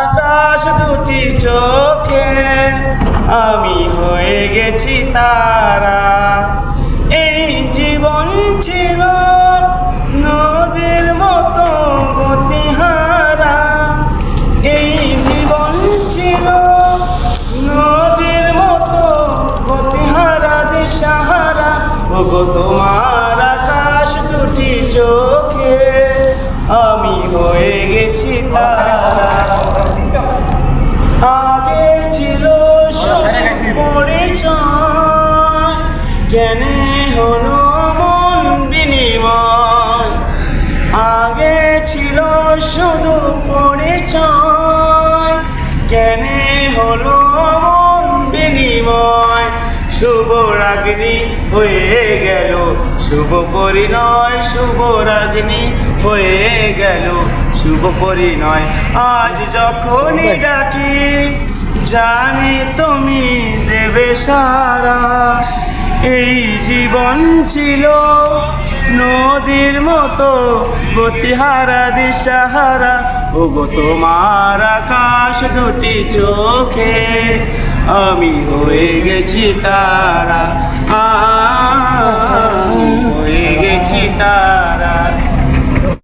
আকাশ দুটি চোখে আমি হয়ে গেছি তারা। এই জীবন ছিল নদীর মতো গতিহারা। এই জীবন ছিল নদীর মতো গতিহারা দিশাহারা। ওগো তোমার আকাশ দুটি চোখে আমি হয়ে গেছি তারা। আগে ছিল সব পরিচয়, কেন হলো মন বিনিময়। আগে ছিল শুধু পরিচয়, কেন হলো মন বিনিময়। শুভ রাগিনী হয়ে গেল শুভ পরিণয়, শুভ রাগিনী হয়ে গেল শুভ পরিণয়। আজ যখনই ডাকি জানি তুমি দেবে সারা। এই জীবন ছিল নদীর মতো গতিহারা দিশাহারা। ওগো তোমার আকাশ দুটি চোখে আমি হয়ে গেছি তারা। আমি হয়ে গেছি তারা।